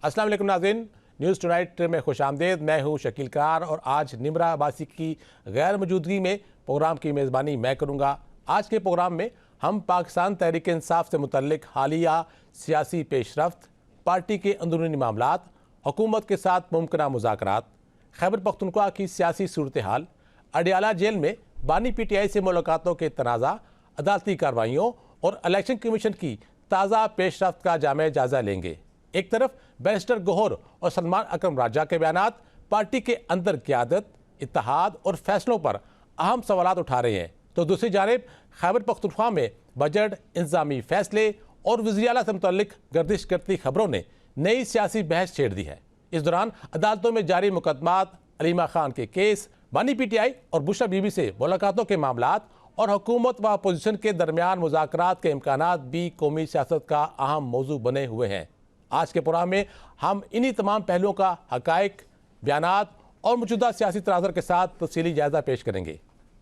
अस्सलाम वालेकुम नाज़रीन, न्यूज़ टुनाइट में खुश आमदेद। मैं हूँ शकील कार और आज निमरा अब्बासी की गैर मौजूदगी में प्रोग्राम की मेज़बानी मैं करूँगा। आज के प्रोग्राम में हम पाकिस्तान तहरीक इंसाफ से मुतल्लिक हालिया सियासी पेशरफ्त, पार्टी के अंदरूनी मामलात, हुकूमत के साथ मुमकिन मुज़ाकरात, खैबर पख्तूनख्वा की सियासी सूरत हाल, अडियाला जेल में बानी PTI से मुलाकातों के तनाज़ा, अदालती कार्रवाइयों और इलेक्शन कमीशन की ताज़ा पेशरफ्त का जामे जायजा लेंगे। एक तरफ बैरिस्टर गौहर और सलमान अकरम राजा के बयानात पार्टी के अंदर क़यादत, इत्तेहाद और फैसलों पर अहम सवालात उठा रहे हैं, तो दूसरी जानिब खैबर पख्तूनख्वा में बजट, इंतजामी फैसले और वज़ीर आला से मुतल्लिक गर्दिश करती खबरों ने नई सियासी बहस छेड़ दी है। इस दौरान अदालतों में जारी मुकदमात, अलीमा खान के केस, बानी PTI और बुशरा बीबी से मुलाकातों के मामलात और हुकूमत व अपोजिशन के दरमियान मुज़ाकरात के इम्कानात भी कौमी सियासत का अहम मौजू बने हुए हैं। आज के प्रोग्राम में हम इन्हीं तमाम पहलुओं का हक़ाइक़, बयानात और मौजूदा सियासी तनाज़ुर के साथ तफसीली जायज़ा पेश करेंगे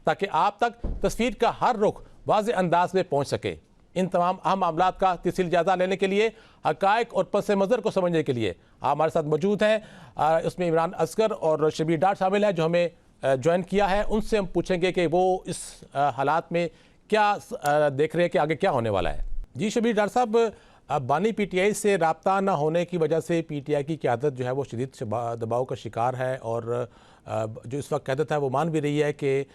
ताकि आप तक तस्वीर का हर रुख वाज़ेह अंदाज में पहुँच सके। इन तमाम अहम मामलात का तफसीली जायज़ा लेने के लिए, हक़ाइक़ और पस मंज़र को समझने के लिए आप हमारे साथ मौजूद हैं। उसमें इमरान असगर और शबीर डार शामिल हैं जो हमें ज्वाइन किया है। उनसे हम पूछेंगे कि वो इस हालात में क्या देख रहे हैं कि आगे क्या होने वाला है। जी शबीर डार साहब, बानी PTI से रब्ता न होने की वजह से PTI की क़यादत जो है वो शदीद दबाव का शिकार है और जो इस वक्त क़यादत है वो मान भी रही है कि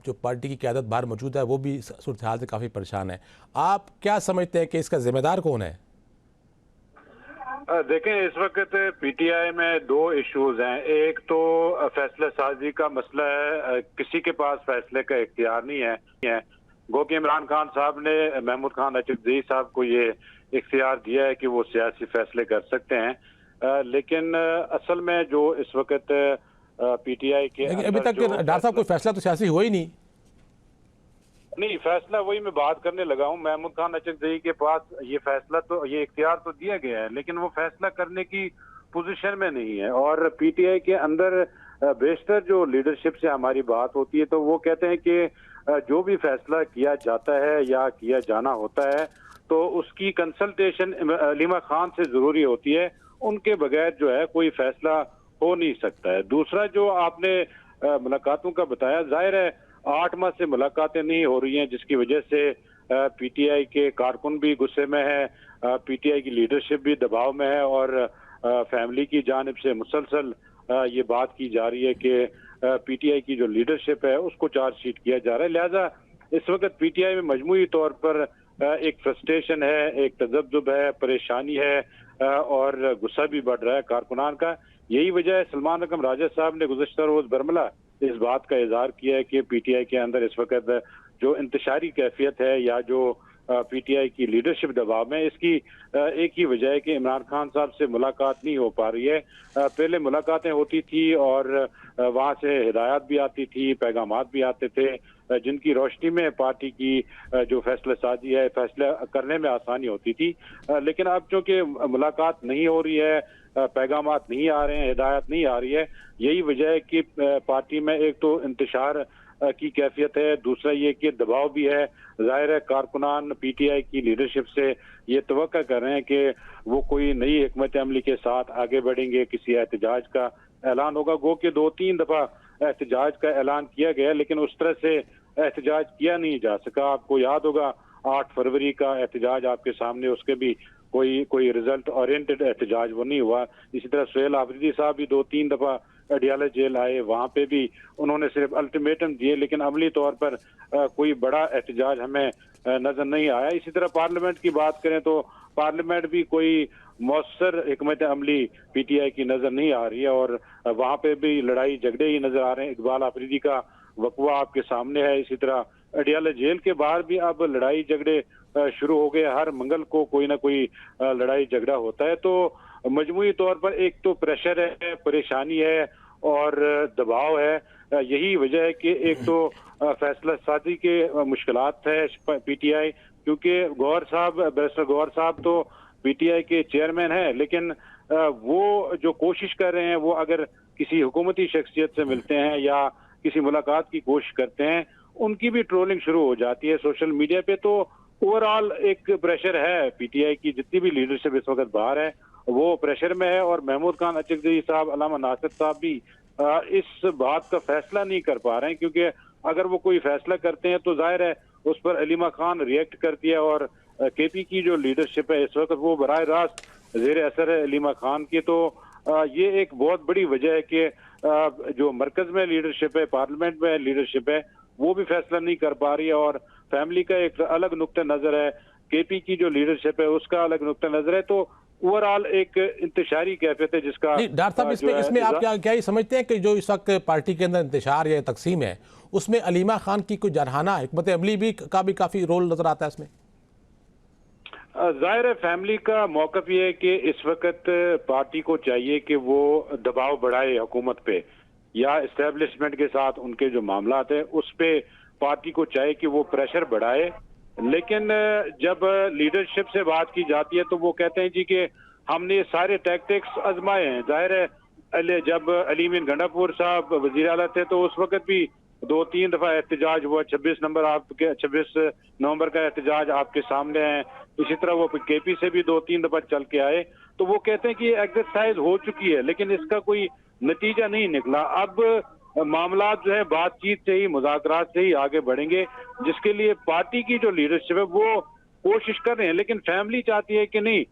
जो पार्टी की क़यादत बाहर मौजूद है वो भी सूरत हाल से काफ़ी परेशान है। आप क्या समझते हैं कि इसका ज़िम्मेदार कौन है? देखें, इस वक्त PTI में दो इश्यूज हैं। एक तो फैसला साजी का मसला है, किसी के पास फैसले का इख्तियार नहीं है। गो कि इमरान खान साहब ने महमूद खान अचकज़ई साहब को ये इख्तियार दिया है कि वो सियासी फैसले कर सकते हैं, लेकिन असल में जो इस वक्त PTI के अभी तक डार साहब कोई फैसला तो सियासी हुआ ही नहीं। फैसला वही मैं बात करने लगा हूँ। महमूद खान अचकज़ई के पास ये फैसला तो, ये इख्तियार तो दिया गया है, लेकिन वो फैसला करने की पोजीशन में नहीं है। और PTI के अंदर बेशतर जो लीडरशिप से हमारी बात होती है तो वो कहते हैं कि जो भी फैसला किया जाता है या किया जाना होता है तो उसकी कंसल्टेशन अलीमा खान से जरूरी होती है, उनके बगैर जो है कोई फैसला हो नहीं सकता है। दूसरा जो आपने मुलाकातों का बताया, जाहिर है 8 माह से मुलाकातें नहीं हो रही हैं, जिसकी वजह से PTI के कारकुन भी गुस्से में है, PTI की लीडरशिप भी दबाव में है और फैमिली की जानिब से मुसलसल ये बात की जा रही है कि PTI की जो लीडरशिप है उसको चार्जशीट किया जा रहा है। लिहाजा इस वक्त PTI में मजमूई तौर पर एक फ्रस्ट्रेशन है, एक तजब्जुब है, परेशानी है और गुस्सा भी बढ़ रहा है कारकुनान का। यही वजह है सलमान अकरम राजा साहब ने गुज़श्ता रोज बरमला इस बात का इजहार किया है कि PTI के अंदर इस वक्त जो इंतशारी कैफियत है या जो PTI की लीडरशिप दबाव में, इसकी एक ही वजह है कि इमरान खान साहब से मुलाकात नहीं हो पा रही है। पहले मुलाकातें होती थी और वहाँ से हिदायत भी आती थी, पैगामात भी आते थे, जिनकी रोशनी में पार्टी की जो फैसला साजी है, फैसला करने में आसानी होती थी। लेकिन अब चूंकि मुलाकात नहीं हो रही है, पैगामात नहीं आ रहे हैं, हिदायत नहीं आ रही है, यही वजह है कि पार्टी में एक तो इंतशार की कैफियत है, दूसरा ये कि दबाव भी है। जाहिर है कारकुनान PTI की लीडरशिप से ये तवक्का कर रहे हैं कि वो कोई नई हिकमत अमली के साथ आगे बढ़ेंगे, किसी एहतजाज का ऐलान होगा। गो कि 2-3 दफा एहतजाज का ऐलान किया गया लेकिन उस तरह से एहतजाज किया नहीं जा सका। आपको याद होगा 8 फरवरी का एहतजाज आपके सामने, उसके भी कोई रिजल्ट ओरिएंटेड एहतजाज वो नहीं हुआ। इसी तरह सुहेल आफरीदी साहब भी 2-3 दफा अडियाला जेल आए, वहाँ पे भी उन्होंने सिर्फ अल्टीमेटम दिए लेकिन अमली तौर पर कोई बड़ा एहतजाज हमें नजर नहीं आया। इसी तरह पार्लियामेंट की बात करें तो पार्लियामेंट भी कोई मौसर हिकमत अमली PTI की नजर नहीं आ रही है और वहाँ पे भी लड़ाई झगड़े ही नजर आ रहे हैं। इकबाल आफरीदी का वकवा आपके सामने है। इसी तरह अडियाला जेल के बाहर भी अब लड़ाई झगड़े शुरू हो गए, हर मंगल को कोई ना कोई लड़ाई झगड़ा होता है। तो मजमूई तौर पर एक तो प्रेशर है, परेशानी है और दबाव है। यही वजह है कि एक तो फैसला साजी के मुश्किलात है PTI, क्योंकि गौहर साहब, बैरिस्टर गौहर साहब तो PTI के चेयरमैन हैं, लेकिन वो जो कोशिश कर रहे हैं वो अगर किसी हुकूमती शख्सियत से मिलते हैं या किसी मुलाकात की कोशिश करते हैं, उनकी भी ट्रोलिंग शुरू हो जाती है सोशल मीडिया पे। तो ओवरऑल एक प्रेशर है PTI की, जितनी भी लीडरशिप इस वक्त बाहर है वो प्रेशर में है और महमूद खान अचकजई साहब, अल्लामा नासिर साहब भी इस बात का फैसला नहीं कर पा रहे हैं, क्योंकि अगर वो कोई फैसला करते हैं तो जाहिर है उस पर अलीमा खान रिएक्ट करती है और केपी की जो लीडरशिप है इस वक्त वो बराह रास्त जेर असर है अलीमा खान की। तो ये एक बहुत बड़ी वजह है कि जो मरकज में लीडरशिप है, पार्लियामेंट में लीडरशिप है, वो भी फैसला नहीं कर पा रही है और फैमिली का एक अलग नुक्ता नजर है, केपी की जो लीडरशिप है उसका अलग नुक्ता नजर है। तो ओवरऑल एक इंतशारी कैफियत है जिसका नहीं डॉक्टर साहब, इसमें आप क्या ये समझते हैं कि जो इस वक्त पार्टी के अंदर इंतशार या तकसीम है उसमें अलीमा खान की कोई जरहाना हिकमत अमली भी का भी काफी रोल नजर आता है इसमें? जाहिर है फैमिली का मौकफ ये है कि इस वक्त पार्टी को चाहिए कि वो दबाव बढ़ाए हुकूमत पे या इस्टेब्लिशमेंट के साथ उनके जो मामला है उस पे पार्टी को चाहिए कि वो प्रेशर बढ़ाए। लेकिन जब लीडरशिप से बात की जाती है तो वो कहते हैं जी कि हमने ये सारे टैक्टिक्स आजमाए हैं। जाहिर है जब अली मीन गंडापुर साहब वजीर आला थे तो उस वक्त भी 2-3 दफा एहतजाज हुआ, 26 नवंबर का एहतजाज आपके सामने है। इसी तरह वो केपी से भी 2-3 दफा चल के आए। तो वो कहते हैं कि ये एक्सरसाइज हो चुकी है लेकिन इसका कोई नतीजा नहीं निकला। अब मामला जो है बातचीत से ही, मुज़ाकरात से ही आगे बढ़ेंगे, जिसके लिए पार्टी की जो लीडरशिप है वो कोशिश कर रहे हैं, लेकिन फैमिली चाहती है कि नहीं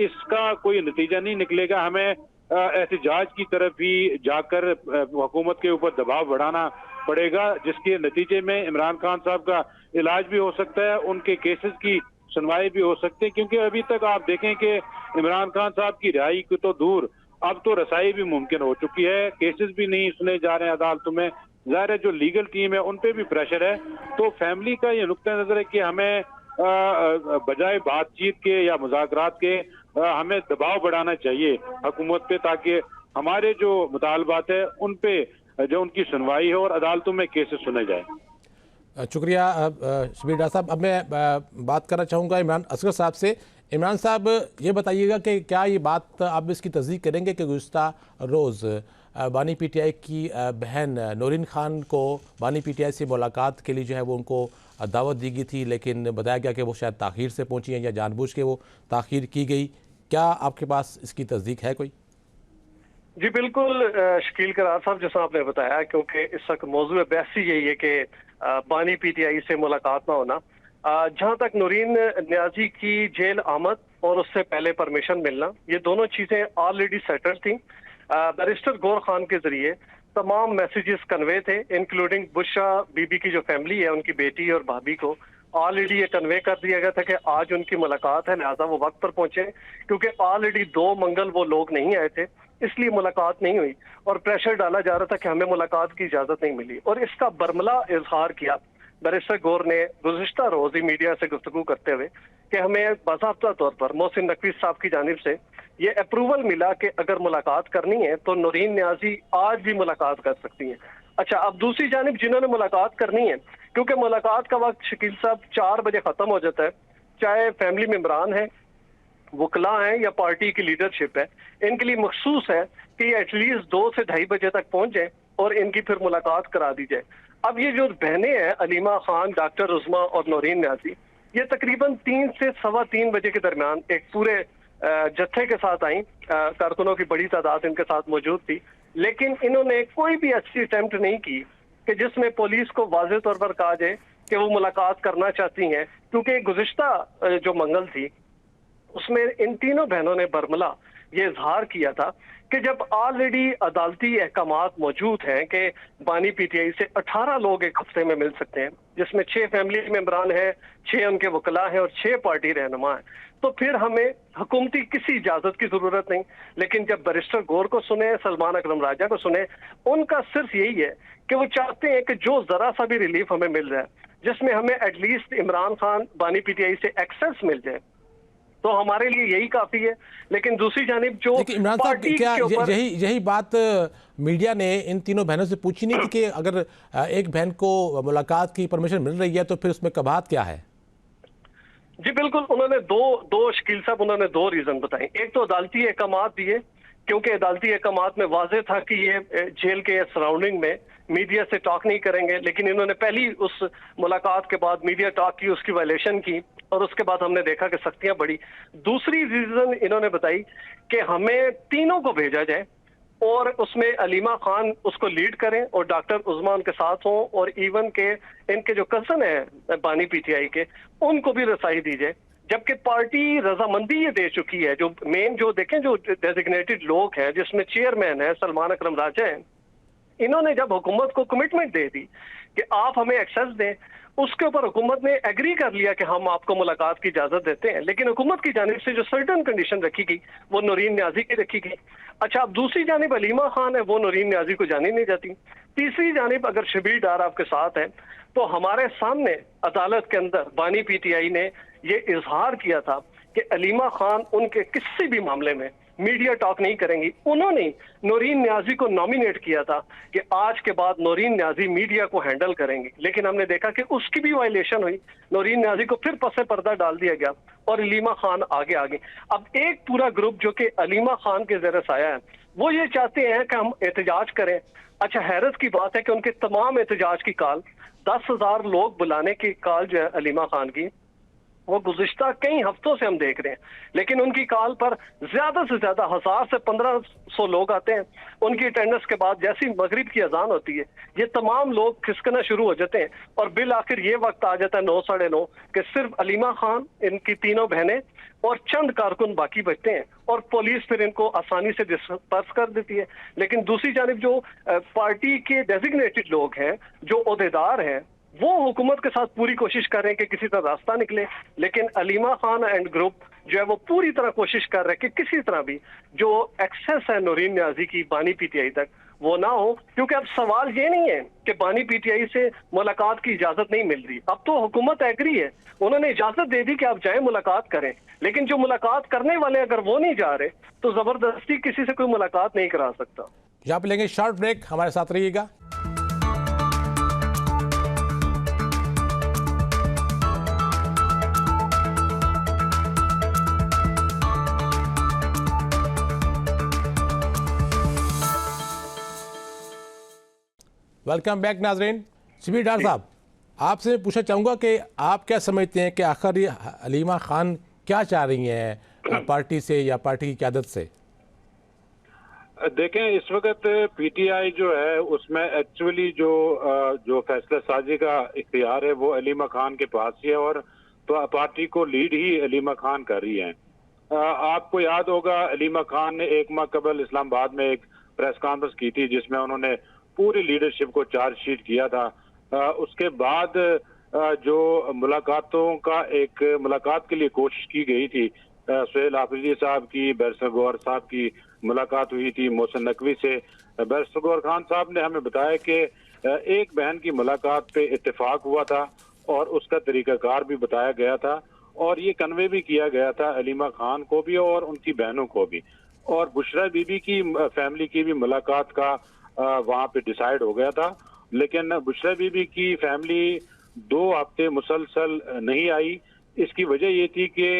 इसका कोई नतीजा नहीं निकलेगा, हमें एहतजाज की तरफ ही जाकर हुकूमत के ऊपर दबाव बढ़ाना पड़ेगा, जिसके नतीजे में इमरान खान साहब का इलाज भी हो सकता है, उनके केसेस की सुनवाई भी हो सकती है। क्योंकि अभी तक आप देखें कि इमरान खान साहब की रिहाई को तो दूर, अब तो रसाई भी मुमकिन हो चुकी है, केसेस भी नहीं सुने जा रहे हैं अदालतों में। जाहिर है जो लीगल टीम है उन पे भी प्रेशर है। तो फैमिली का ये नुक्ता नजर है कि हमें बजाय बातचीत के या मुज़ाकरात के हमें दबाव बढ़ाना चाहिए हुकूमत पे, ताकि हमारे जो मुतालबात है उन पे जो उनकी सुनवाई हो और अदालतों में केसेस सुने जाए। शुक्रिया शबीर डॉक्टर साहब। अब मैं बात करना चाहूँगा इमरान असगर साहब से। इमरान साहब ये बताइएगा कि क्या ये बात आप इसकी तस्दीक करेंगे कि गुज़िश्ता रोज़ बानी पीटीआई की बहन नूरीन खान को बानी पीटीआई से मुलाकात के लिए जो है वो उनको दावत दी गई थी, लेकिन बताया गया कि वो शायद ताख़ीर से पहुंची हैं या जानबूझ के वो ताख़ीर की गई? क्या आपके पास इसकी तस्दीक है कोई? जी बिल्कुल शकील करार साहब, जैसा आपने बताया, क्योंकि इस वक्त मौजूद बहस ही यही है कि बानी पीटीआई से मुलाकात ना होना। जहां तक नूरीन न्याजी की जेल आमद और उससे पहले परमिशन मिलना, ये दोनों चीजें ऑलरेडी सेटल थी। बैरिस्टर गौर खान के जरिए तमाम मैसेजेस कन्वे थे, इंक्लूडिंग बुशरा बीबी की जो फैमिली है, उनकी बेटी और भाभी को ऑलरेडी ये कन्वे कर दिया गया था कि आज उनकी मुलाकात है, लिहाजा वो वक्त पर पहुंचे। क्योंकि ऑलरेडी 2 मंगल वो लोग नहीं आए थे, इसलिए मुलाकात नहीं हुई और प्रेशर डाला जा रहा था कि हमें मुलाकात की इजाजत नहीं मिली। और इसका बरमला इजहार किया बैरिस्टर गौर ने गुज़िश्ता रोज ही मीडिया से गुफ्तगू करते हुए कि हमें बाज़ाब्ता तौर पर मोहसिन नकवी साहब की जानिब से ये अप्रूवल मिला कि अगर मुलाकात करनी है तो नूरीन न्याजी आज भी मुलाकात कर सकती हैं। अच्छा, अब दूसरी जानिब जिन्होंने मुलाकात करनी है, क्योंकि मुलाकात का वक्त शकील साहब 4 बजे खत्म हो जाता है, चाहे फैमिली मेम्बरान है, वकला हैं या पार्टी की लीडरशिप है, इनके लिए मखसूस है कि एटलीस्ट 2 से 2:30 बजे तक पहुंच जाए और इनकी फिर मुलाकात करा दी जाए। अब ये जो बहनें हैं अलीमा खान, डॉक्टर उस्मा और नूरीन न्याजी, ये तकरीबन 3 से 3:15 बजे के दरमियान एक पूरे जत्थे के साथ आई। कारकुनों की बड़ी तादाद इनके साथ मौजूद थी, लेकिन इन्होंने कोई भी अच्छी अटेम्प्ट नहीं की कि जिसमें पुलिस को वाज़ेह तौर पर कहा जाए कि वो मुलाकात करना चाहती हैं। क्योंकि गुज़िश्ता जो मंगल थी उसमें इन तीनों बहनों ने बरमला ये इजहार किया था कि जब ऑलरेडी अदालती अहकामात मौजूद हैं कि बानी पीटीआई से 18 लोग एक हफ्ते में मिल सकते हैं, जिसमें 6 फैमिली मेम्बरान हैं, 6 उनके वकला हैं और 6 पार्टी रहनुमा हैं, तो फिर हमें हुकूमती किसी इजाजत की जरूरत नहीं। लेकिन जब बैरिस्टर गौर को सुने, सलमान अकरम राजा को सुने, उनका सिर्फ यही है कि वो चाहते हैं कि जो जरा सा भी रिलीफ हमें मिल रहा है, जिसमें हमें एटलीस्ट इमरान खान बानी पीटीआई से एक्सेस मिल जाए, तो हमारे लिए यही काफी है। लेकिन दूसरी जानिब जो इमरान साहब, क्या यही बात मीडिया ने इन तीनों बहनों से पूछी नहीं थी कि अगर एक बहन को मुलाकात की परमिशन मिल रही है तो फिर उसमें कबाहत क्या है? जी बिल्कुल, उन्होंने दो शकील साहब, उन्होंने 2 रीजन बताए। एक तो अदालती अहकामात दिए, क्योंकि अदालती अहकामात में वाज़ेह था कि ये जेल के सराउंडिंग में मीडिया से टॉक नहीं करेंगे, लेकिन इन्होंने पहली उस मुलाकात के बाद मीडिया टॉक की, उसकी वायलेशन की और उसके बाद हमने देखा कि सख्तियां बढ़ी। दूसरी रीजन इन्होंने बताई कि हमें तीनों को भेजा जाए और उसमें अलीमा खान उसको लीड करें और डॉक्टर उस्मा उनके साथ हों, और इवन के इनके जो कजन है बानी पीटीआई के, उनको भी रसाई दी जाए। जबकि पार्टी रजामंदी ये दे चुकी है, जो मेन जो देखें जो डेजिग्नेटेड लोग हैं जिसमें चेयरमैन है सलमान अकरम राजा है, इन्होंने जब हुकूमत को कमिटमेंट दे दी कि आप हमें एक्सेस दें, उसके ऊपर हुकूमत ने एग्री कर लिया कि हम आपको मुलाकात की इजाजत देते हैं। लेकिन हुकूमत की जानिब से जो सर्टन कंडीशन रखी गई वो नूरीन न्याजी की रखी गई। अच्छा, अब दूसरी जानिब अलीमा खान है, वो नूरीन न्याजी को जानी नहीं जाती। तीसरी जानिब अगर शबीर डार आपके साथ है, तो हमारे सामने अदालत के अंदर बानी पीटीआई ने ये इजहार किया था कि अलीमा खान उनके किसी भी मामले में मीडिया टॉक नहीं करेंगी। उन्होंने नूरीन न्याजी को नॉमिनेट किया था कि आज के बाद नूरीन न्याजी मीडिया को हैंडल करेंगी, लेकिन हमने देखा कि उसकी भी वायलेशन हुई। नूरीन न्याजी को फिर पसे पर्दा डाल दिया गया और अलीमा खान आगे आ गई। अब एक पूरा ग्रुप जो कि अलीमा खान के ज़रिए आया है, वो ये चाहते हैं कि हम एहतजाज करें। अच्छा, हैरत की बात है कि उनके तमाम एहतजाज की कॉल, 10,000 लोग बुलाने की कॉल जो है अलीमा खान की, वो गुज़िश्ता कई हफ्तों से हम देख रहे हैं, लेकिन उनकी कॉल पर ज्यादा से ज्यादा 1000 से 1500 लोग आते हैं। उनकी अटेंडेंस के बाद जैसी मगरिब की अजान होती है, ये तमाम लोग खिसकना शुरू हो जाते हैं और बिल आखिर ये वक्त आ जाता है 9 साढ़े 9 कि सिर्फ अलीमा खान, इनकी तीनों बहनें और चंद कारकुन बाकी बचते हैं और पुलिस फिर इनको आसानी से डिस्पर्स कर देती है। लेकिन दूसरी जानिब जो पार्टी के डेजिग्नेटेड लोग हैं, जो ओहदेदार हैं, वो हुकूमत के साथ पूरी कोशिश कर रहे हैं कि किसी तरह रास्ता निकले। लेकिन अलीमा खान एंड ग्रुप जो है वो पूरी तरह कोशिश कर रहे हैं कि किसी तरह भी जो एक्सेस है नूरीन न्याजी की बानी पीटीआई तक वो ना हो, क्योंकि अब सवाल ये नहीं है कि बानी पीटीआई से मुलाकात की इजाजत नहीं मिल रही। अब तो हुकूमत एग्री है, उन्होंने इजाजत दे दी कि आप जाए मुलाकात करें, लेकिन जो मुलाकात करने वाले अगर वो नहीं जा रहे तो जबरदस्ती किसी से कोई मुलाकात नहीं करा सकता। यहाँ पे लेंगे शॉर्ट ब्रेक, हमारे साथ रहिएगा। वेलकम बैक नाजरीन। शबीर डार साहब, आपसे मैं पूछना चाहूँगा कि आप क्या समझते हैं कि आखिर ये अलीमा खान क्या चाह रही हैं पार्टी से या पार्टी की क़यादत से? देखें, इस वक्त पीटीआई जो है उसमें एक्चुअली जो फैसला साजी का इख्तियार है वो अलीमा खान के पास ही है और पार्टी को लीड ही अलीमा खान कर रही है। आपको याद होगा अलीमा खान ने 1 माह कबल इस्लामाबाद में एक प्रेस कॉन्फ्रेंस की थी जिसमें उन्होंने पूरी लीडरशिप को चार्जशीट किया था। उसके बाद जो मुलाकात के लिए कोशिश की गई थी, सुहेल हाफिजी साहब की, बैरिस्टर गौहर साहब की मुलाकात हुई थी मोहसिन नकवी से। बैरिस्टर गौहर खान साहब ने हमें बताया कि एक बहन की मुलाकात पे इत्तेफाक हुआ था और उसका तरीकाकार भी बताया गया था और ये कन्वे भी किया गया था अलीमा खान को भी और उनकी बहनों को भी, और बुशरा बीबी की फैमिली की भी मुलाकात का वहाँ पे डिसाइड हो गया था। लेकिन बुशरा बीबी की फैमिली 2 हफ्ते मुसलसल नहीं आई। इसकी वजह ये थी कि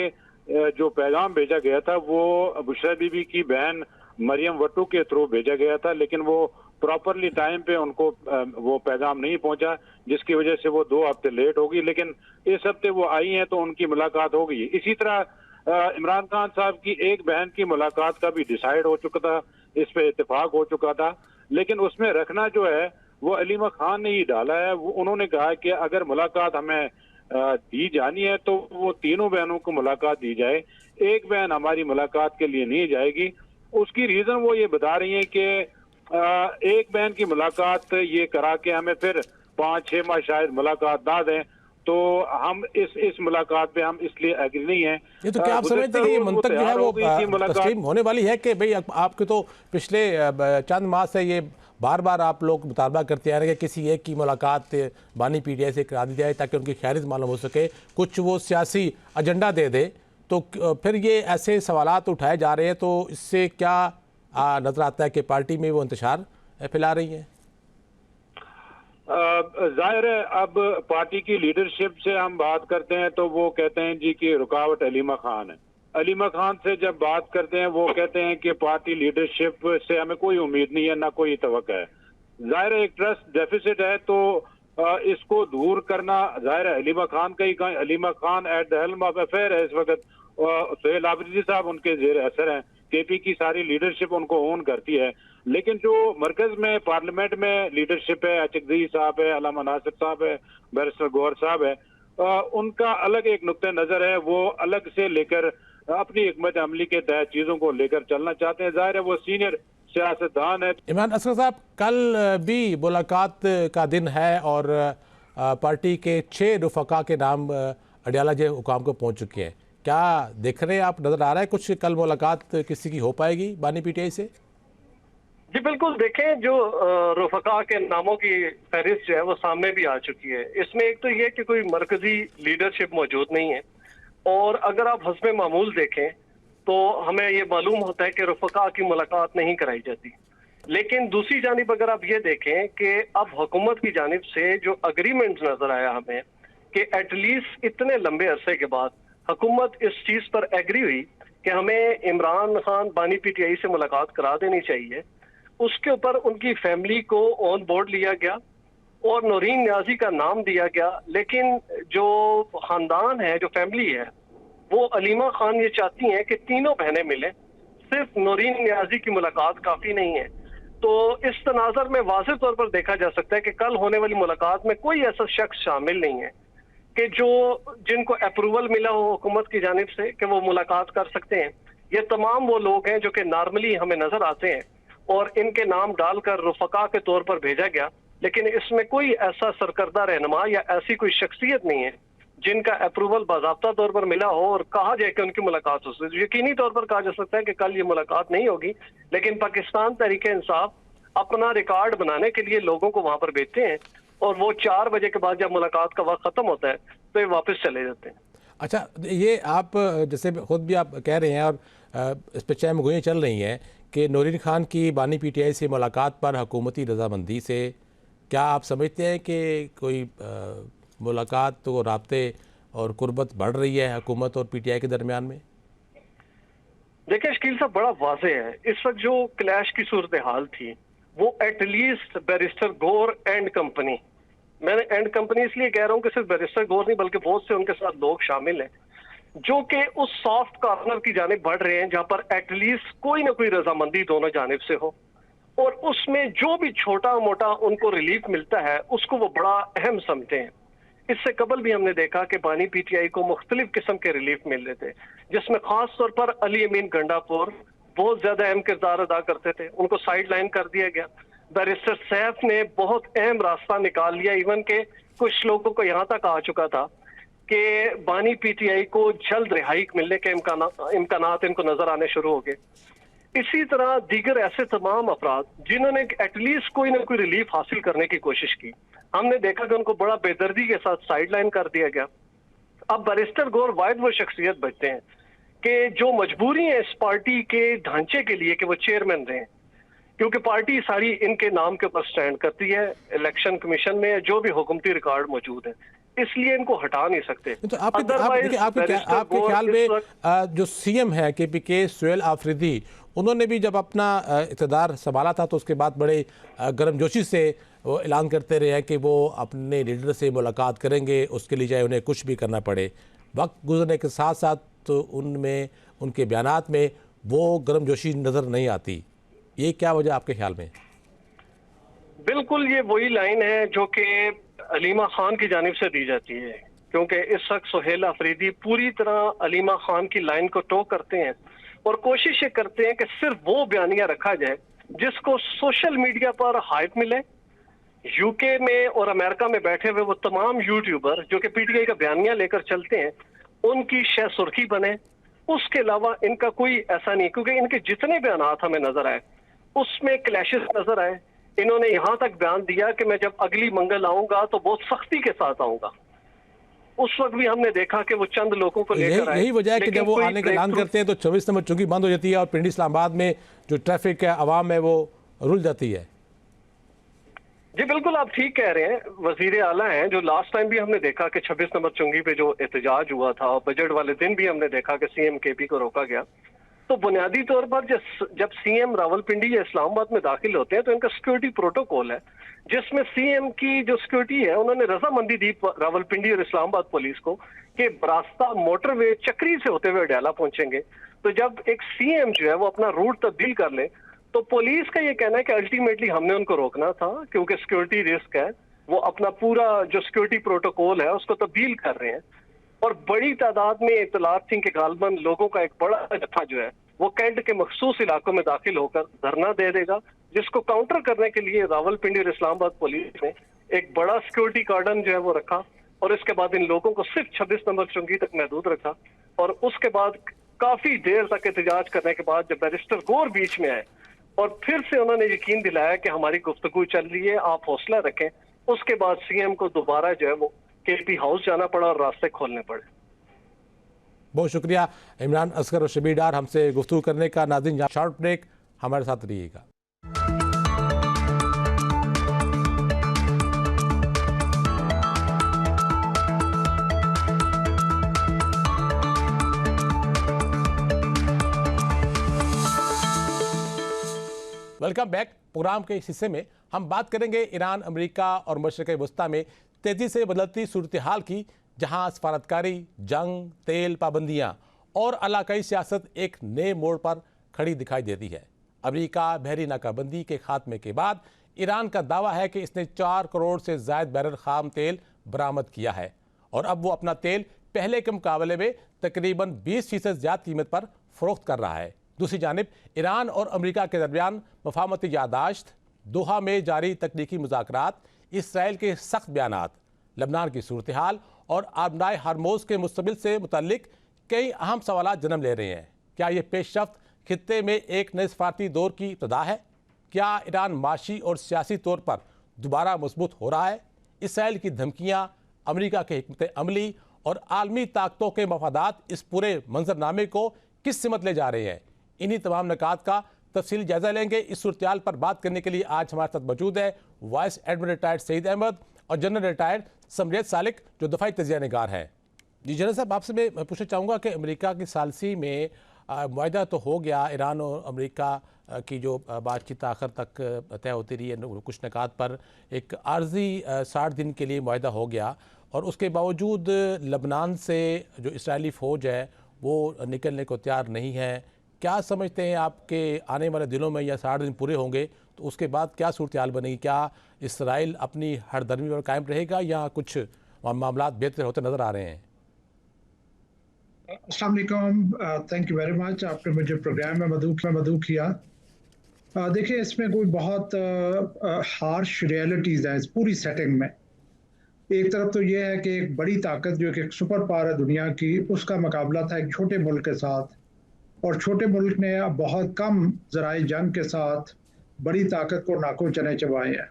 जो पैगाम भेजा गया था वो बुशरा बीबी की बहन मरियम वट्टू के थ्रू भेजा गया था, लेकिन वो प्रॉपरली टाइम पे उनको वो पैगाम नहीं पहुंचा, जिसकी वजह से वो 2 हफ्ते लेट हो गई। लेकिन इस हफ्ते वो आई हैं तो उनकी मुलाकात हो गई। इसी तरह इमरान खान साहब की एक बहन की मुलाकात का भी डिसाइड हो चुका था, इस पे इत्तेफाक हो चुका था, लेकिन उसमें रखना जो है वो अलीमा खान ने ही डाला है। वो उन्होंने कहा कि अगर मुलाकात हमें दी जानी है तो वो तीनों बहनों को मुलाकात दी जाए, एक बहन हमारी मुलाकात के लिए नहीं जाएगी। उसकी रीजन वो ये बता रही है कि एक बहन की मुलाकात ये करा के हमें फिर 5-6 माह शायद मुलाकात ना दें, तो हम इस मुलाकात पे हम इसलिए एग्री नहीं है। ये तो क्या आप समझते हैं कि ये मंतक जो है वो तस्लीम होने वाली है कि भाई आपके तो पिछले चंद माह से ये बार बार आप लोग मुतालबा करते आ रहे हैं कि किसी एक की मुलाकात बानी पीटीआई से करा दी जाए ताकि उनकी खैरियत मालूम हो सके, कुछ वो सियासी एजेंडा दे दे, तो फिर ये ऐसे सवालात उठाए जा रहे हैं, तो इससे क्या नज़र आता है कि पार्टी में वो इंतशार फैला रही हैं? जाहिर है अब पार्टी की लीडरशिप से हम बात करते हैं तो वो कहते हैं जी कि रुकावट अलीमा खान है। अलीमा खान से जब बात करते हैं वो कहते हैं कि पार्टी लीडरशिप से हमें कोई उम्मीद नहीं है, ना कोई तवक्को है। जाहिर है एक ट्रस्ट डेफिसिट है, तो इसको दूर करना जाहिर है हलीमा खान का ही Halima Khan at the helm of affair है इस वक्त। सुहेल आफरीदी साहब उनके जेर असर हैं, केपी की सारी लीडरशिप उनको ओन करती है, लेकिन जो मरकज में पार्लियामेंट में लीडरशिप है, चकजई साहब है, अलामा नासिर साहब है, बैरिस्टर गौहर साहब है, उनका अलग एक नुक्ते नजर है। वो अलग से लेकर अपनी हिकमत अमली के तहत चीजों को लेकर चलना चाहते हैं। जाहिर है वो सीनियर सियासतदान है। इमरान असगर साहब, कल भी मुलाकात का दिन है और पार्टी के 6 रुफका के नाम अडियाला जे हुकाम को पहुंच चुके हैं। क्या देख रहे हैं आप, नजर आ रहा है कुछ कल मुलाकात किसी की हो पाएगी बानी पीटीआई से? जी बिल्कुल, देखें जो रुफका के नामों की फहरिस्त जो है वो सामने भी आ चुकी है। इसमें एक तो ये कि कोई मरकजी लीडरशिप मौजूद नहीं है, और अगर आप हस्ब मामूल देखें तो हमें ये मालूम होता है कि रुफका की मुलाकात नहीं कराई जाती। लेकिन दूसरी जानिब अगर आप ये देखें कि अब हुकूमत की जानिब से जो अग्रीमेंट नजर आया हमें कि एटलीस्ट इतने लंबे अरसे के बाद हुकूमत इस चीज पर एग्री हुई कि हमें इमरान खान बानी पीटीआई से मुलाकात करा देनी चाहिए, उसके ऊपर उनकी फैमिली को ऑन बोर्ड लिया गया और नौरीन न्याजी का नाम दिया गया। लेकिन जो खानदान है, जो फैमिली है, वो अलीमा खान ये चाहती हैं कि तीनों बहनें मिलें, सिर्फ नौरीन न्याजी की मुलाकात काफी नहीं है। तो इस तनाजर में वाज़ेह तौर पर देखा जा सकता है कि कल होने वाली मुलाकात में कोई ऐसा शख्स शामिल नहीं है कि जिनको अप्रूवल मिला हो हुकूमत की जानिब से कि वो मुलाकात कर सकते हैं। ये तमाम वो लोग हैं जो कि नॉर्मली हमें नजर आते हैं और इनके नाम डालकर रुफका के तौर पर भेजा गया, लेकिन इसमें कोई ऐसा सरकर्दा रहनुमा या ऐसी कोई शख्सियत नहीं है जिनका अप्रूवल बाज़ाब्ता तौर पर मिला हो और कहा जाए कि उनकी मुलाकात हो सकती है। यकीनी तौर पर कहा जा सकता है कि कल ये मुलाकात नहीं होगी, लेकिन पाकिस्तान तहरीक इंसाफ अपना रिकॉर्ड बनाने के लिए लोगों को वहां पर भेजते हैं और वो 4 बजे के बाद जब मुलाकात का वक्त खत्म होता है तो ये वापस चले जाते हैं। अच्छा, ये आप जैसे खुद भी आप कह रहे हैं और इस पर चहमगोइयाँ चल रही हैं कि नौरीन खान की बानी पीटीआई से मुलाकात पर हुकूमती रजामंदी से, क्या आप समझते हैं कि कोई मुलाकात तो राब्ते और कुर्बत बढ़ रही है हुकूमत और पीटीआई के दरमियान में? देखिए शकील साहब, बड़ा वाज़ेह है इस वक्त जो क्लैश की सूरत हाल थी वो at least barrister Gaur and company, मैंने एंड कंपनी इसलिए कह रहा हूँ कि सिर्फ बैरिस्टर गौर नहीं बल्कि बहुत से उनके साथ लोग शामिल हैं जो कि उस सॉफ्ट कॉर्नर की जानिब बढ़ रहे हैं जहां पर एटलीस्ट कोई ना कोई रजामंदी दोनों जानिब से हो, और उसमें जो भी छोटा मोटा उनको रिलीफ मिलता है उसको वो बड़ा अहम समझते हैं। इससे कबल भी हमने देखा कि बानी पीटीआई को मुख्तलिफ किस्म के रिलीफ मिल रहे थे, जिसमें खास तौर पर अली अमीन गंडापुर बहुत ज्यादा अहम किरदार अदा करते थे, उनको साइड लाइन कर दिया गया। बैरिस्टर सैफ ने बहुत अहम रास्ता निकाल लिया, इवन के कुछ लोगों को यहाँ तक आ चुका था कि बानी पीटीआई को जल्द रिहाई मिलने के इम्कानात इनको नजर आने शुरू हो गए। इसी तरह दीगर ऐसे तमाम अफराद जिन्होंने एटलीस्ट कोई ना कोई रिलीफ हासिल करने की कोशिश की, हमने देखा कि उनको बड़ा बेदर्दी के साथ साइड लाइन कर दिया गया। अब बैरिस्टर गौर वाहिद वो शख्सियत बचते हैं कि जो मजबूरी है इस पार्टी के ढांचे के लिए कि वो चेयरमैन रहे, क्योंकि पार्टी सारी इनके नाम के ऊपर स्टैंड करती है। इलेक्शन कमीशन में जो भी हुकूमती रिकॉर्ड मौजूद है, इसलिए इनको हटा नहीं सकते। तो आपके ख्याल में जो सीएम है केपी के सुहेल आफरीदी, उन्होंने भी जब अपना इक़्तिदार संभाला था तो उसके बाद बड़े गर्मजोशी से वो ऐलान करते रहे हैं कि वो अपने लीडर से मुलाकात करेंगे, उसके लिए चाहे उन्हें कुछ भी करना पड़े। वक्त गुजरने के साथ साथ तो उनमें, उनके बयानात में वो गर्मजोशी नज़र नहीं आती। ये क्या वजह आपके ख्याल में? बिल्कुल ये वही लाइन है जो कि अलीमा खान की जानिब से दी जाती है, क्योंकि इस वक्त सुहेल आफरीदी पूरी तरह अलीमा खान की लाइन को टो करते हैं और कोशिश ये करते हैं कि सिर्फ वो बयानिया रखा जाए जिसको सोशल मीडिया पर हाइप मिले। यूके में और अमेरिका में बैठे हुए वो तमाम यूट्यूबर जो कि पीटीआई का बयानिया लेकर चलते हैं, उनकी शह सुर्खी बने। उसके अलावा इनका कोई ऐसा नहीं, क्योंकि इनके जितने बयानात हमें नजर आए उसमें क्लैशेस नजर आए। इन्होंने यहां तक बयान दिया कि मैं जब अगली मंगल आऊंगा तो बहुत सख्ती के साथ आऊंगा। उस वक्त भी हमने देखा कि वो चंद लोगों को लेकर आए। यही वजह है कि जब वो आने का ऐलान करते हैं तो 24 नंबर चौकी बंद हो जाती है और पिंडी इस्लामाबाद में जो ट्रैफिक है, आवाम है, वो रुल जाती है। जी बिल्कुल, आप ठीक कह रहे हैं। वजीर आला हैं जो लास्ट टाइम भी हमने देखा कि 26 नंबर चुंगी पे जो एहतजाज हुआ था, और बजट वाले दिन भी हमने देखा कि सीएम केपी को रोका गया। तो बुनियादी तौर पर जब सीएम रावलपिंडी या इस्लामाबाद में दाखिल होते हैं तो इनका सिक्योरिटी प्रोटोकॉल है, जिसमें सीएम की जो सिक्योरिटी है उन्होंने रजामंदी दी रावलपिंडी और इस्लामाबाद पुलिस को कि रास्ता मोटरवे चक्री से होते हुए अडयाला पहुंचेंगे। तो जब एक सीएम जो है वो अपना रूट तब्दील कर ले तो पुलिस का ये कहना है कि अल्टीमेटली हमने उनको रोकना था क्योंकि सिक्योरिटी रिस्क है, वो अपना पूरा जो सिक्योरिटी प्रोटोकॉल है उसको तब्दील कर रहे हैं। और बड़ी तादाद में इत्तलात थी कि गालबन लोगों का एक बड़ा जत्था जो है वो कैंट के मखसूस इलाकों में दाखिल होकर धरना दे देगा, जिसको काउंटर करने के लिए रावलपिंडी और इस्लामाबाद पुलिस ने एक बड़ा सिक्योरिटी कार्डन जो है वो रखा और इसके बाद इन लोगों को सिर्फ 26 नंबर चौकी तक महदूद रखा। और उसके बाद काफी देर तक एहतजाज करने के बाद जब बैरिस्टर गौर बीच में आए और फिर से उन्होंने यकीन दिलाया कि हमारी गुफ्तगू चल रही है, आप हौसला रखें, उसके बाद सीएम को दोबारा जो है वो केपी हाउस जाना पड़ा और रास्ते खोलने पड़े। बहुत शुक्रिया इमरान असगर और शबीर डार हमसे गुफ्तगू करने का। नाज़रीन, यहाँ शॉर्ट ब्रेक, हमारे साथ रहिएगा। Welcome back. प्रोग्राम के इस हिस्से में हम बात करेंगे ईरान, अमेरिका और मशरिक़ वस्ता में तेज़ी से बदलती सूरत हाल की, जहां सफारतकारी, जंग, तेल पाबंदियां और इलाकाई सियासत एक नए मोड़ पर खड़ी दिखाई देती है। अमेरिका बहरी नाकाबंदी के खात्मे के बाद ईरान का दावा है कि इसने 4 करोड़ से ज़ायद बैरल खाम तेल बरामद किया है और अब वो अपना तेल पहले के मुकाबले में तकरीबन 20% ज़्यादा कीमत पर फ़रोख्त कर रहा है। दूसरी जानिब ईरान और अमेरिका के दरमियान मफाहमती यादाश्त, दोहा में जारी तकनीकी मुज़ाकरात, इसराइल के सख्त बयानात, लबनान की सूरत हाल और आबनाए हरमोज के मुस्तबिल से मुतल्लिक कई अहम सवाल जन्म ले रहे हैं। क्या ये पेशरफ्त खित्ते में एक नए सफारती दौर की इब्तिदा है? क्या ईरान माशी और सियासी तौर पर दोबारा मजबूत हो रहा है? इसराइल की धमकियाँ, अमेरिका के हिकमत अमली और आलमी ताकतों के मफादात इस पूरे मंजरनामे को किस सिमत ले जा रहे हैं? इन्हीं तमाम निकात का तफसीली जायजा लेंगे। इस सूरत पर बात करने के लिए आज हमारे साथ मौजूद है vice admiral retired Saeed Ahmed और जनरल रिटायर्ड समरियत सालिक, जो दफाई तजिया निगार हैं। जी जनरल साहब, आपसे मैं पूछना चाहूँगा कि अमेरिका की सालसी में मुआहदा तो हो गया, ईरान और अमेरिका की जो बातचीत आखिर तक तय होती रही है, कुछ निकात पर एक आर्जी 60 दिन के लिए मुआहदा हो गया और उसके बावजूद लबनान से जो इसराइली फ़ौज है वो निकलने को तैयार नहीं है। क्या समझते हैं आपके आने वाले दिनों में या 60 दिन पूरे होंगे तो उसके बाद क्या सूरत हाल बनेगी? क्या इसराइल अपनी हरदर्मी पर कायम रहेगा या कुछ मामला बेहतर होते नज़र आ रहे हैं? अस्सलाम वालेकुम, थैंक यू वेरी मच। आपने मुझे प्रोग्राम में मदऊ किया। देखिए, इसमें कोई बहुत हार्श रियलिटीज़ हैं इस पूरी सेटिंग में। एक तरफ तो ये है कि एक बड़ी ताकत जो कि एक सुपर पावर है दुनिया की, उसका मुकाबला था एक छोटे मुल्क के साथ, और छोटे मुल्क ने अब बहुत कम ज़राए जंग के साथ बड़ी ताकत को नाकों चने चबाए हैं।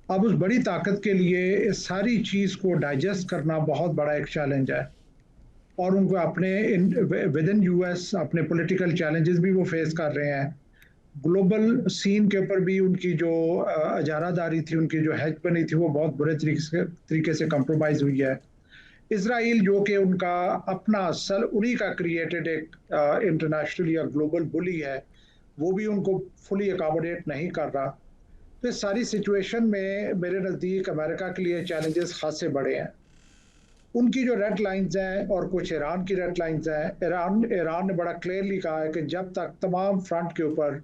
अब उस बड़ी ताकत के लिए इस सारी चीज़ को डाइजेस्ट करना बहुत बड़ा एक चैलेंज है और उनको अपने विद इन यूएस अपने पॉलिटिकल चैलेंजेस भी वो फेस कर रहे हैं। ग्लोबल सीन के ऊपर भी उनकी जो इजारादारी थी, उनकी जो हेज बनी थी, वो बहुत बुरे तरीके से कंप्रोमाइज़ हुई है। इसराइल जो कि उनका अपना उन्हीं का क्रिएटेड एक इंटरनेशनल या ग्लोबल बुली है, वो भी उनको फुली अकोमोडेट नहीं कर रहा। तो इस सारी सिचुएशन में मेरे नज़दीक अमेरिका के लिए चैलेंजेस खासे बड़े हैं। उनकी जो रेड लाइंस हैं और कुछ ईरान की रेड लाइंस हैं, ईरान ने बड़ा क्लियरली कहा है कि जब तक तमाम फ्रंट के ऊपर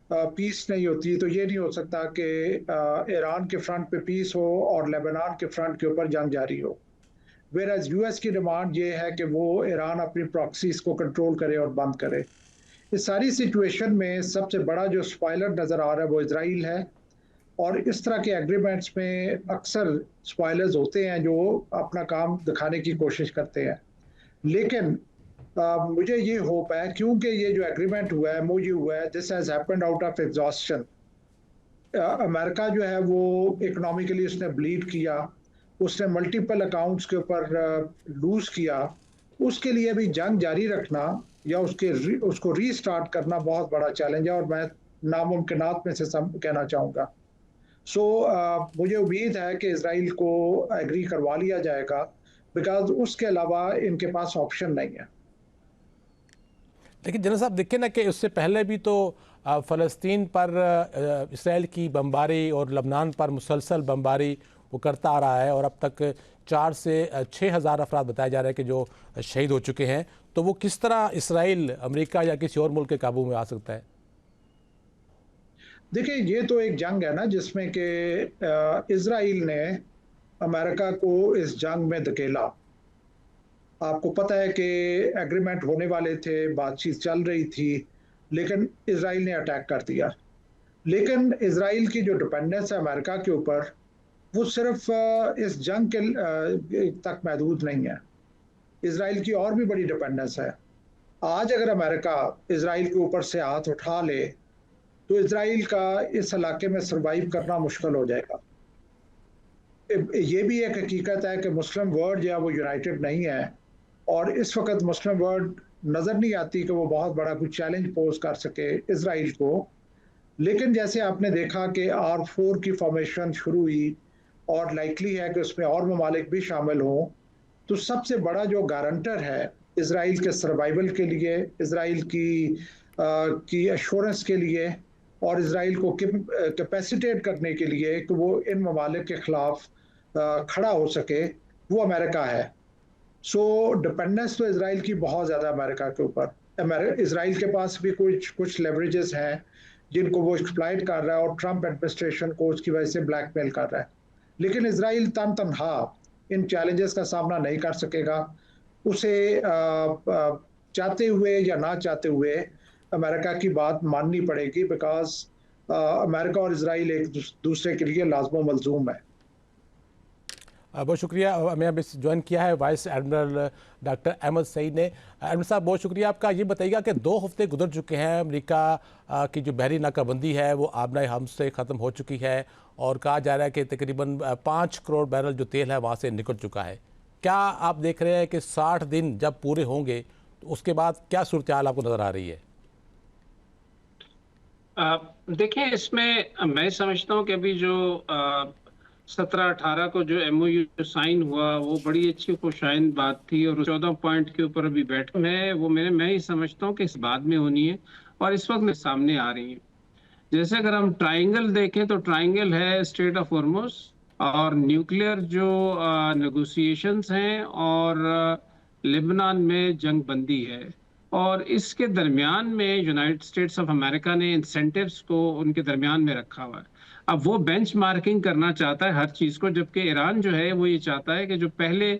पीस नहीं होती तो ये नहीं हो सकता कि ईरान के फ्रंट पे पीस हो और लेबनान के फ्रंट के ऊपर जंग जारी हो। वेराज यूएस की डिमांड ये है कि वो ईरान अपनी प्रॉक्सीज को कंट्रोल करे और बंद करे। इस सारी सिचुएशन में सबसे बड़ा जो स्पॉइलर नज़र आ रहा है वो इजराइल है, और इस तरह के एग्रीमेंट्स में अक्सर स्पॉयलर्स होते हैं जो अपना काम दिखाने की कोशिश करते हैं। लेकिन मुझे ये होप है, क्योंकि ये जो एग्रीमेंट हुआ है, MOU हुआ है, this has happened out of exhaustion. America जो है वो इकोनॉमिकली उसने ब्लीड किया, उसने मल्टीपल अकाउंट्स के ऊपर लूज किया। उसके लिए भी जंग जारी रखना या उसको रीस्टार्ट करना बहुत बड़ा चैलेंज है और मैं नामुमकिनात में से कहना चाहूँगा। मुझे उम्मीद है कि इजराइल को एग्री करवा लिया जाएगा, बिकॉज उसके अलावा इनके पास ऑप्शन नहीं है। लेकिन जनरल साहब देखिए ना कि उससे पहले भी तो फ़लस्तीन पर इसराइल की बमबारी और लबनान पर मुसलसल बमबारी वो करता आ रहा है और अब तक 4 से 6 हज़ार अफराद बताए जा रहे हैं कि जो शहीद हो चुके हैं। तो वो किस तरह इसराइल अमेरिका या किसी और मुल्क के काबू में आ सकता है? देखिए, ये तो एक जंग है ना जिसमें कि इजराइल ने अमेरिका को इस जंग में धकेला। आपको पता है कि एग्रीमेंट होने वाले थे, बातचीत चल रही थी, लेकिन इजराइल ने अटैक कर दिया। लेकिन इजराइल की जो डिपेंडेंस है अमेरिका के ऊपर, वो सिर्फ इस जंग के तक महदूद नहीं है। इजराइल की और भी बड़ी डिपेंडेंस है। आज अगर अमेरिका इजराइल के ऊपर से हाथ उठा ले तो इजराइल का इस इलाके में सरवाइव करना मुश्किल हो जाएगा। ये भी एक हकीकत है कि मुस्लिम वर्ल्ड या वो यूनाइटेड नहीं है और इस वक्त मुस्लिम वर्ल्ड नज़र नहीं आती कि वो बहुत बड़ा कोई चैलेंज पोज कर सके इजराइल को। लेकिन जैसे आपने देखा कि R4 की फॉर्मेशन शुरू हुई और लाइकली है कि उसमें और ममालिक भी शामिल हों, तो सबसे बड़ा जो गारंटर है इजराइल के सर्वाइवल के लिए, इजराइल की एश्योरेंस के लिए और इजराइल को कैपेसिटेट करने के लिए कि वो इन ममालिक के खिलाफ खड़ा हो सके, वो अमेरिका है। सो डिपेंडेंस तो इजराइल की बहुत ज़्यादा अमेरिका के ऊपर। इजराइल के पास भी कुछ लेवरेजेस हैं जिनको वो एक्सप्लॉइट कर रहा है और ट्रंप एडमिनिस्ट्रेशन को उसकी वजह से ब्लैकमेल कर रहा है। लेकिन इजराइल तनहा इन चैलेंजेस का सामना नहीं कर सकेगा। उसे चाहते हुए या ना चाहते हुए अमेरिका की बात माननी पड़ेगी, बिकॉज अमेरिका और इजराइल एक दूसरे के लिए लाज़िम मलज़ूम है। बहुत शुक्रिया। हमें अभी ज्वाइन किया है vice admiral doctor Ahmed Saeed ने। एडमिरल साहब बहुत शुक्रिया आपका। ये बताइएगा कि 2 हफ्ते गुजर चुके हैं, अमेरिका की जो बहरी नाकाबंदी है वो आबनाए हम से ख़त्म हो चुकी है और कहा जा रहा है कि तकरीबन 5 करोड़ बैरल जो तेल है वहाँ से निकल चुका है। क्या आप देख रहे हैं कि 60 दिन जब पूरे होंगे तो उसके बाद क्या सूरत हाल आपको नज़र आ रही है? देखिए, इसमें मैं समझता हूँ कि अभी जो 17-18 को जो MOU साइन हुआ वो बड़ी अच्छी खुशाइन बात थी और 14 पॉइंट के ऊपर अभी बैठ है वो मैं ही समझता हूँ कि इस बाद में होनी है और इस वक्त में सामने आ रही है। जैसे अगर हम ट्राइंगल देखें तो ट्राइंगल है स्ट्रेट ऑफ हॉर्मुज़ और न्यूक्लियर जो नेगोशिएशंस हैं और लेबनान में जंग बंदी है और इसके दरमियान में यूनाइटेड स्टेट्स ऑफ अमेरिका ने इंसेंटिव्स को उनके दरमियान में रखा हुआ है। अब वो बेंचमार्किंग करना चाहता है हर चीज़ को, जबकि ईरान जो है वो ये चाहता है कि जो पहले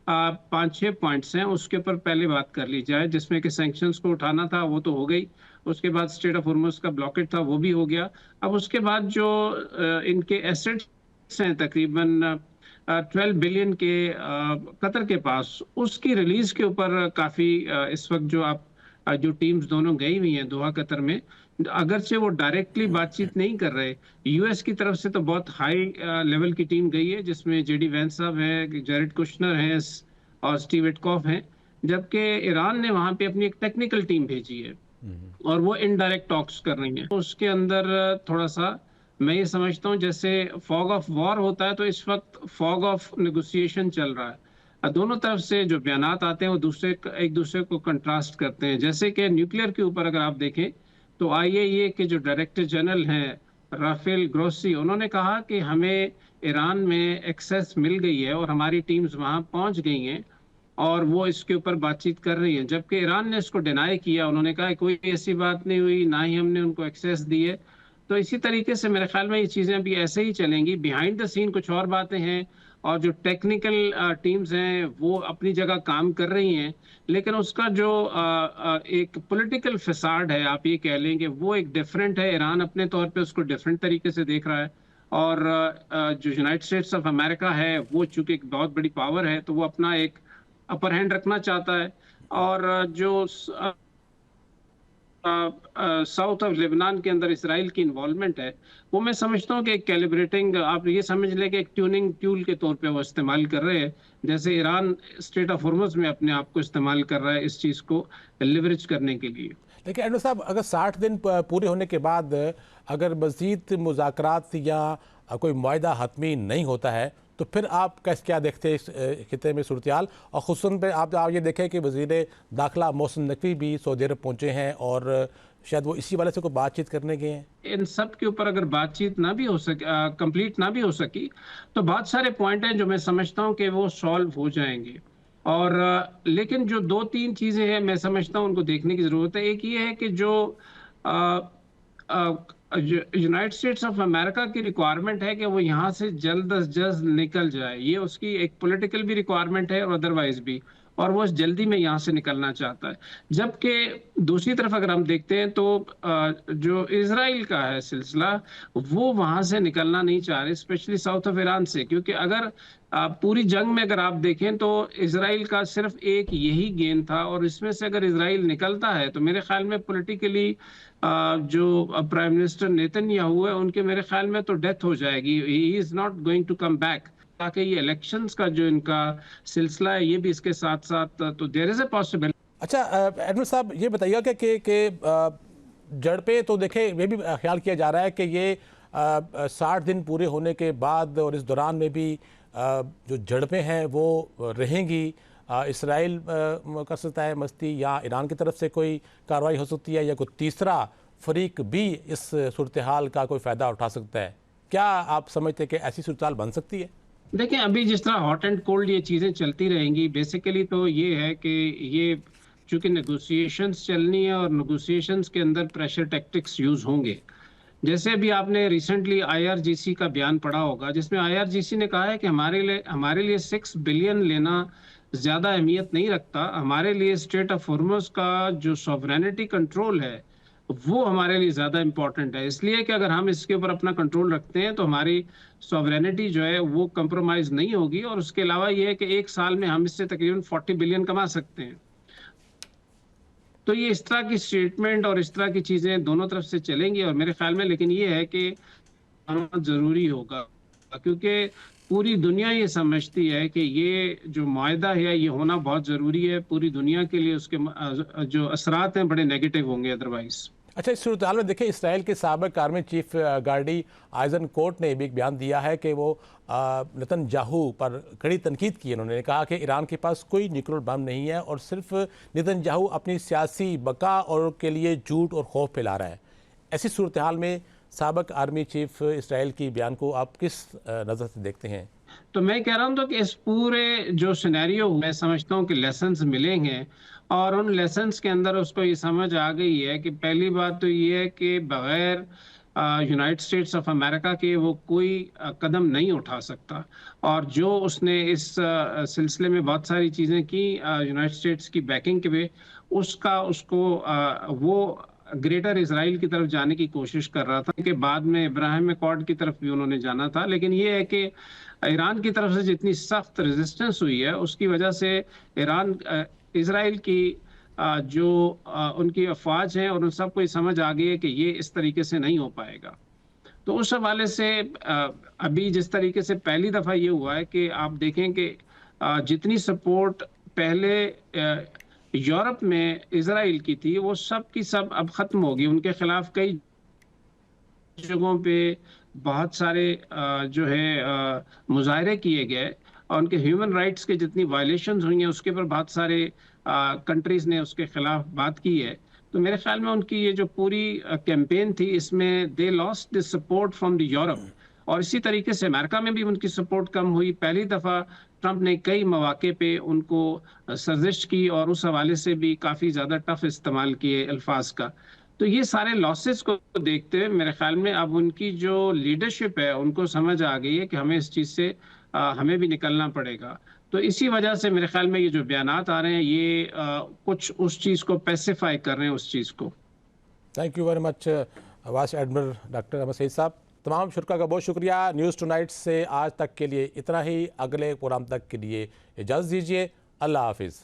5-6 पॉइंट्स हैं उसके ऊपर पहले बात कर ली जाए, जिसमें कि सैंक्शंस को उठाना था वो तो हो गई, उसके बाद स्ट्रेट ऑफ हॉर्मुज़ का ब्लॉकेट था वो भी हो गया। अब उसके बाद जो इनके एसेट्स हैं तकरीबन 12 बिलियन के कतर के पास, उसकी रिलीज के ऊपर काफ़ी इस वक्त जो आप जो टीम्स दोनों गई हुई हैं दोहा कतर में, अगरचे वो डायरेक्टली बातचीत नहीं कर रहे, यूएस की तरफ से तो बहुत हाई लेवल की टीम गई है जिसमें JD वैंस साहब हैं, जेरेड कुशनर हैं और स्टीव विटकॉफ हैं, जबकि ईरान ने वहां पे अपनी एक टेक्निकल टीम भेजी है और वो इनडायरेक्ट टॉक्स कर रही हैं। उसके अंदर थोड़ा सा मैं ये समझता हूँ जैसे फॉग ऑफ वॉर होता है तो इस वक्त फॉग ऑफ नेगोशिएशन चल रहा है। दोनों तरफ से जो बयानात आते हैं वो एक दूसरे को कंट्रास्ट करते हैं। जैसे कि न्यूक्लियर के ऊपर अगर आप देखें तो IAEA के जो डायरेक्टर जनरल हैं राफेल ग्रोसी, उन्होंने कहा कि हमें ईरान में एक्सेस मिल गई है और हमारी टीम्स वहां पहुंच गई हैं और वो इसके ऊपर बातचीत कर रही हैं, जबकि ईरान ने इसको डिनाई किया। उन्होंने कहा कोई ऐसी बात नहीं हुई, ना ही हमने उनको एक्सेस दी है। तो इसी तरीके से मेरे ख्याल में ये चीज़ें अभी ऐसे ही चलेंगी। बिहाइंड द सीन कुछ और बातें हैं और जो टेक्निकल टीम्स हैं वो अपनी जगह काम कर रही हैं, लेकिन उसका जो एक पॉलिटिकल फसाड है, आप ये कह लें कि वो एक डिफरेंट है। ईरान अपने तौर पे उसको डिफरेंट तरीके से देख रहा है और जो यूनाइटेड स्टेट्स ऑफ अमेरिका है वो चूंकि एक बहुत बड़ी पावर है तो वो अपना एक अपर हैंड रखना चाहता है। और जो साउथ ऑफ लेबनान के अंदर इसराइल की इन्वॉल्वमेंट है वो मैं समझता हूँ कि एक कैलिब्रेटिंग, आप ये समझ लें कि एक ट्यूनिंग टूल के तौर पे वो इस्तेमाल कर रहे हैं, जैसे ईरान स्ट्रेट ऑफ हॉर्मुज़ में अपने आप को इस्तेमाल कर रहा है इस चीज़ को लिवरेज करने के लिए। लेकिन एडमिरल साहब, अगर 60 दिन पूरे होने के बाद अगर मज़ीद मुज़ाकरात या कोई मुआहिदा हतमी नहीं होता है तो फिर आप कैसे क्या देखते हैं इस खिते में सूरत हाल? और खुसूसन पे आप ये देखें कि वज़ीर दाखिला मोहसिन नकवी भी सऊदी अरब पहुँचे हैं और शायद वो इसी वाले से कोई बातचीत करने गए हैं। इन सब के ऊपर अगर बातचीत ना भी हो सके, कंप्लीट ना भी हो सकी, तो बहुत सारे पॉइंट हैं जो मैं समझता हूं कि वो सॉल्व हो जाएंगे। और लेकिन जो 2-3 चीजें हैं मैं समझता हूं उनको देखने की जरूरत है। एक ये है कि जो यूनाइटेड स्टेट्स ऑफ अमेरिका की रिक्वायरमेंट है कि वो यहाँ से जल्द अज जल्द निकल जाए, ये उसकी एक पॉलिटिकल भी रिक्वायरमेंट है और अदरवाइज भी, और वो जल्दी में यहाँ से निकलना चाहता है। जबकि दूसरी तरफ अगर हम देखते हैं तो जो इजराइल का है सिलसिला, वो वहां से निकलना नहीं चाह रहे, स्पेशली साउथ ऑफ ईरान से, क्योंकि अगर पूरी जंग में अगर आप देखें तो इजराइल का सिर्फ एक यही गेन था, और इसमें से अगर इजराइल निकलता है तो मेरे ख्याल में पॉलिटिकली जो प्राइम मिनिस्टर नेतन्याहू है उनके मेरे ख्याल में तो डेथ हो जाएगी, he is not going to come back. ताकि ये इलेक्शंस का जो इनका सिलसिला है ये भी इसके साथ साथ, तो देयर इज अ पॉसिबिलिटी। अच्छा एडमिरल साहब, ये बताइएगा कि जड़ पे तो देखें ये भी ख्याल किया जा रहा है कि ये 60 दिन पूरे होने के बाद और इस दौरान में भी जो झड़पें हैं वो रहेंगी। इसराइल कर सकता है मस्ती, या ईरान की तरफ से कोई कार्रवाई हो सकती है, या कोई तीसरा फरीक भी इस सूरत हाल का कोई फ़ायदा उठा सकता है। क्या आप समझते हैं कि ऐसी सूरत हाल बन सकती है? देखें, अभी जिस तरह हॉट एंड कोल्ड ये चीज़ें चलती रहेंगी, बेसिकली तो ये है कि ये चूंकि नेगोशिएशंस चलनी है और नेगोशिएशंस के अंदर प्रेशर टैक्टिक्स यूज़ होंगे। जैसे अभी आपने रिसेंटली आईआरजीसी का बयान पढ़ा होगा, जिसमें आईआरजीसी ने कहा है कि हमारे लिए 6 बिलियन लेना ज़्यादा अहमियत नहीं रखता, हमारे लिए स्ट्रेट ऑफ हॉर्मुज़ का जो सॉवरेनिटी कंट्रोल है वो हमारे लिए ज़्यादा इंपॉर्टेंट है। इसलिए कि अगर हम इसके ऊपर अपना कंट्रोल रखते हैं तो हमारी सॉवरेनिटी जो है वो कंप्रोमाइज़ नहीं होगी, और उसके अलावा ये है कि एक साल में हम इससे तकरीबन 40 बिलियन कमा सकते हैं। तो ये इस तरह की स्टेटमेंट और इस तरह की चीज़ें दोनों तरफ से चलेंगी, और मेरे ख्याल में लेकिन ये है कि ज़रूरी होगा, क्योंकि पूरी दुनिया ये समझती है कि ये जो मुआहदा है ये होना बहुत ज़रूरी है पूरी दुनिया के लिए, उसके जो असरात हैं बड़े नेगेटिव होंगे अदरवाइज। अच्छा, इस सूरत हाल में देखिए, इसराइल के साबिक army chief Gardi eigen court ने भी एक बयान दिया है कि वो नेतन्याहू पर कड़ी तनकीद की। उन्होंने कहा कि ईरान के पास कोई न्यूक्लियर बम नहीं है और सिर्फ नेतन्याहू अपनी सियासी बका और के लिए झूठ और खौफ फैला रहा है। ऐसी सूरत हाल में साबिक आर्मी चीफ इसराइल की बयान को आप किस नज़र से देखते हैं? तो मैं कह रहा हूँ तो कि इस पूरे जो सिनेरियो मैं समझता हूँ कि लेसन्स मिलेंगे, और उन लेसन्स के अंदर उसको ये समझ आ गई है कि पहली बात तो ये है कि बगैर यूनाइटेड स्टेट्स ऑफ अमेरिका के वो कोई कदम नहीं उठा सकता, और जो उसने इस सिलसिले में बहुत सारी चीज़ें की यूनाइटेड स्टेट्स की बैकिंग के पे, उसको वो ग्रेटर इसराइल की तरफ जाने की कोशिश कर रहा था, कि बाद में इब्राहिम अकॉर्ड की तरफ भी उन्होंने जाना था। लेकिन ये है कि ईरान की तरफ से जितनी सख्त रेजिस्टेंस हुई है उसकी वजह से ईरान इसराइल की जो उनकी अफवाज हैं और उन सबको ये समझ आ गई है कि ये इस तरीके से नहीं हो पाएगा। तो उस हवाले से अभी जिस तरीके से पहली दफ़ा ये हुआ है कि आप देखें कि जितनी सपोर्ट पहले यूरोप में इसराइल की थी वो सब की सब अब ख़त्म होगी। उनके ख़िलाफ़ कई जगहों पे बहुत सारे जो है मुजाहरे किए गए, और उनके ह्यूमन राइट्स के जितनी वायलेशंस हुई हैं उसके ऊपर बहुत सारे कंट्रीज़ ने उसके ख़िलाफ़ बात की है। तो मेरे ख्याल में उनकी ये जो पूरी कैंपेन थी इसमें they lost the support from the Europe, और इसी तरीके से अमेरिका में भी उनकी सपोर्ट कम हुई। पहली दफ़ा ट्रंप ने कई मौके पे उनको सर्जिश की और उस हवाले से भी काफ़ी ज़्यादा टफ इस्तेमाल किए अल्फाज का। तो ये सारे लॉसेस को देखते हुए मेरे ख्याल में अब उनकी जो लीडरशिप है उनको समझ आ गई है कि हमें इस चीज़ से हमें भी निकलना पड़ेगा। तो इसी वजह से मेरे ख्याल में ये जो बयानात आ रहे हैं ये कुछ उस चीज़ को पैसिफाई कर रहे हैं, उस चीज़ को। Thank you very much vice admiral doctor Ahmed Saeed साहब। तमाम शुरा का बहुत शुक्रिया। न्यूज़ टुनाइट से आज तक के लिए इतना ही। अगले प्रोग्राम तक के लिए इजाज़त दीजिए। अल्लाह हाफिज़।